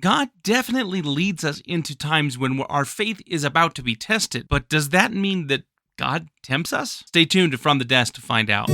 God definitely leads us into times when our faith is about to be tested, but does that mean that God tempts us? Stay tuned to From the Desk to find out.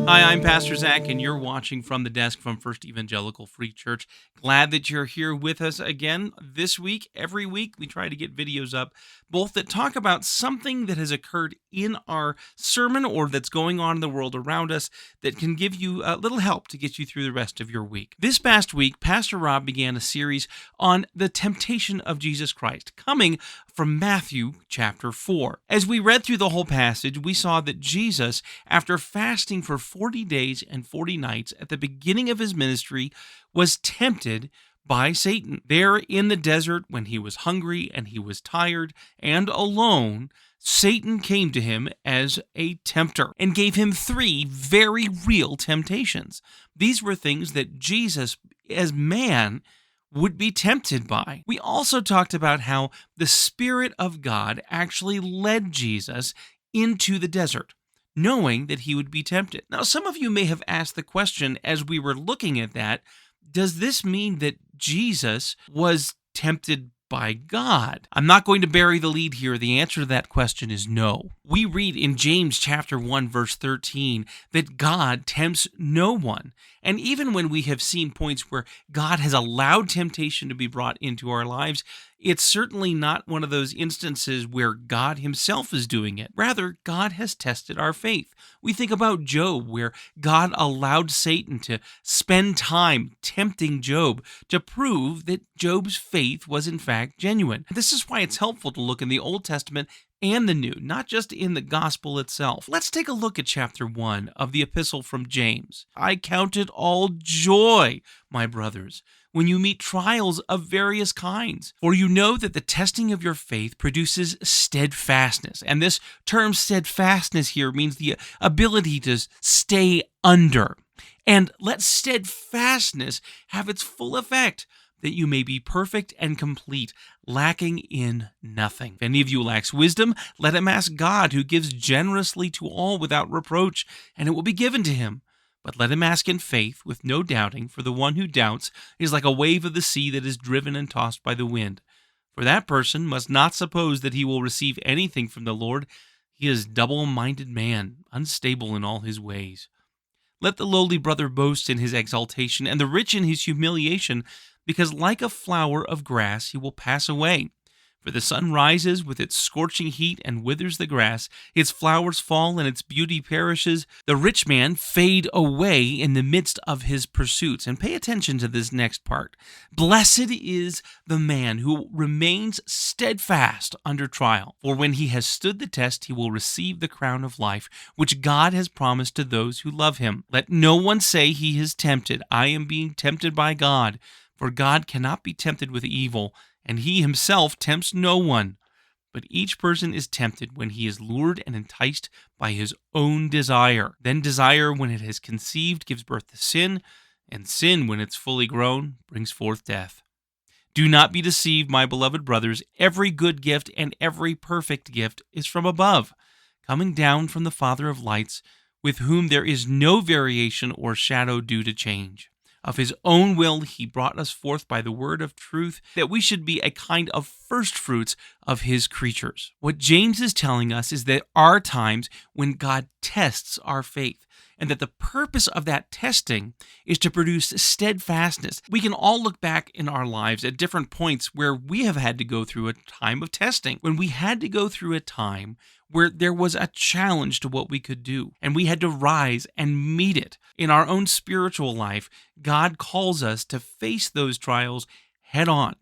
Hi, I'm Pastor Zach, and you're watching From the Desk from First Evangelical Free Church. Glad that you're here with us again this week. Every week, we try to get videos up, both that talk about something that has occurred in our sermon or that's going on in the world around us that can give you a little help to get you through the rest of your week. This past week, Pastor Rob began a series on the temptation of Jesus Christ, coming from Matthew chapter 4. As we read through the whole passage, we saw that Jesus, after fasting for 40 days and 40 nights at the beginning of his ministry, was tempted by Satan. There in the desert, when he was hungry and he was tired and alone, Satan came to him as a tempter and gave him 3 very real temptations. These were things that Jesus, as man, would be tempted by. We also talked about how the Spirit of God actually led Jesus into the desert, knowing that he would be tempted. Now, some of you may have asked the question as we were looking at that, does this mean that Jesus was tempted by God? I'm not going to bury the lead here. The answer to that question is no. We read in James chapter 1, verse 13, that God tempts no one. And even when we have seen points where God has allowed temptation to be brought into our lives, it's certainly not one of those instances where God himself is doing it. Rather, God has tested our faith. We think about Job, where God allowed Satan to spend time tempting Job to prove that Job's faith was in fact genuine. This is why it's helpful to look in the Old Testament and the New, not just in the gospel itself. Let's take a look at chapter 1 of the epistle from James. I count it all joy, my brothers, when you meet trials of various kinds, for you know that the testing of your faith produces steadfastness. And this term steadfastness here means the ability to stay under. And let steadfastness have its full effect, that you may be perfect and complete, lacking in nothing. If any of you lacks wisdom, let him ask God, who gives generously to all without reproach, and it will be given to him. But let him ask in faith, with no doubting, for the one who doubts is like a wave of the sea that is driven and tossed by the wind. For that person must not suppose that he will receive anything from the Lord. He is a double-minded man, unstable in all his ways. Let the lowly brother boast in his exaltation, and the rich in his humiliation, because like a flower of grass he will pass away. For the sun rises with its scorching heat and withers the grass, its flowers fall and its beauty perishes. The rich man fade away in the midst of his pursuits. And pay attention to this next part. Blessed is the man who remains steadfast under trial, for when he has stood the test, he will receive the crown of life, which God has promised to those who love him. Let no one say he is tempted. I am being tempted by God. For God cannot be tempted with evil, and he himself tempts no one. But each person is tempted when he is lured and enticed by his own desire. Then desire, when it has conceived, gives birth to sin, and sin, when it's fully grown, brings forth death. Do not be deceived, my beloved brothers. Every good gift and every perfect gift is from above, coming down from the Father of lights, with whom there is no variation or shadow due to change. Of his own will he brought us forth by the word of truth, that we should be a kind of firstfruits of his creatures. What James is telling us is that there are times when God tests our faith, and that the purpose of that testing is to produce steadfastness. We can all look back in our lives at different points where we have had to go through a time of testing, when we had to go through a time where there was a challenge to what we could do, and we had to rise and meet it. In our own spiritual life, God calls us to face those trials head on.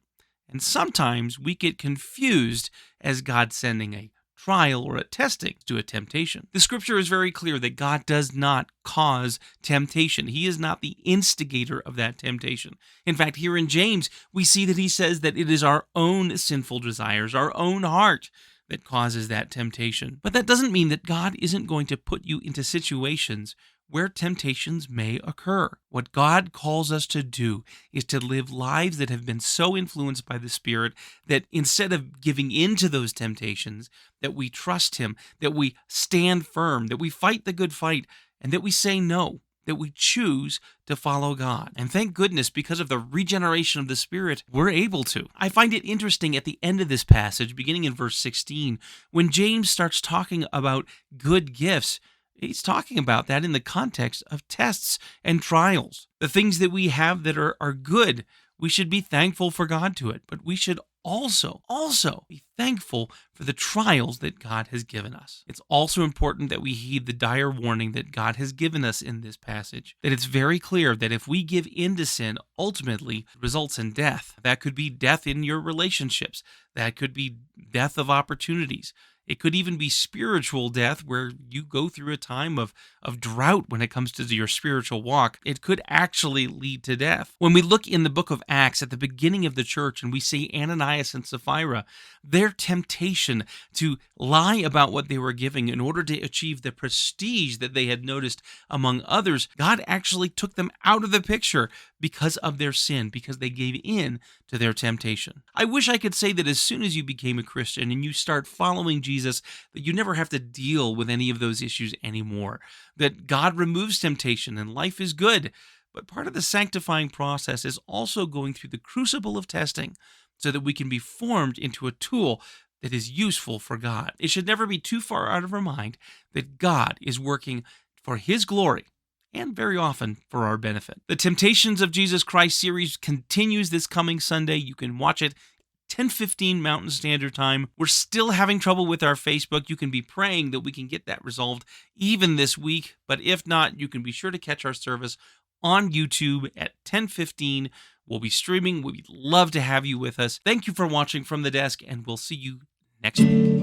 And sometimes we get confused as God sending a trial or a testing to a temptation. The scripture is very clear that God does not cause temptation. He is not the instigator of that temptation. In fact, here in James, we see that he says that it is our own sinful desires, our own heart, that causes that temptation. But that doesn't mean that God isn't going to put you into situations where temptations may occur. What God calls us to do is to live lives that have been so influenced by the Spirit that instead of giving in to those temptations, that we trust Him, that we stand firm, that we fight the good fight, and that we say no. that we choose to follow God. And thank goodness, because of the regeneration of the Spirit, we're able to. I find it interesting at the end of this passage, beginning in verse 16, when James starts talking about good gifts. He's talking about that in the context of tests and trials. The things that we have that are good, we should be thankful for God to it, but we should also be thankful for the trials that God has given us. It's also important that we heed the dire warning that God has given us in this passage, that it's very clear that if we give in to sin, ultimately it results in death. That could be death in your relationships. That could be death of opportunities. It could even be spiritual death, where you go through a time of drought when it comes to your spiritual walk. It could actually lead to death. When we look in the book of Acts at the beginning of the church and we see Ananias and Sapphira, their temptation to lie about what they were giving in order to achieve the prestige that they had noticed among others, God actually took them out of the picture because of their sin, because they gave in to their temptation. I wish I could say that as soon as you became a Christian and you start following Jesus, that you never have to deal with any of those issues anymore, that God removes temptation and life is good. But part of the sanctifying process is also going through the crucible of testing so that we can be formed into a tool that is useful for God. It should never be too far out of our mind that God is working for His glory, and very often for our benefit. The Temptations of Jesus Christ series continues this coming Sunday. You can watch it 10:15 Mountain Standard Time. We're still having trouble with our Facebook. You can be praying that we can get that resolved even this week, but if not, you can be sure to catch our service on YouTube at 10:15. We'll be streaming. We'd love to have you with us. Thank you for watching from the desk, and we'll see you next week.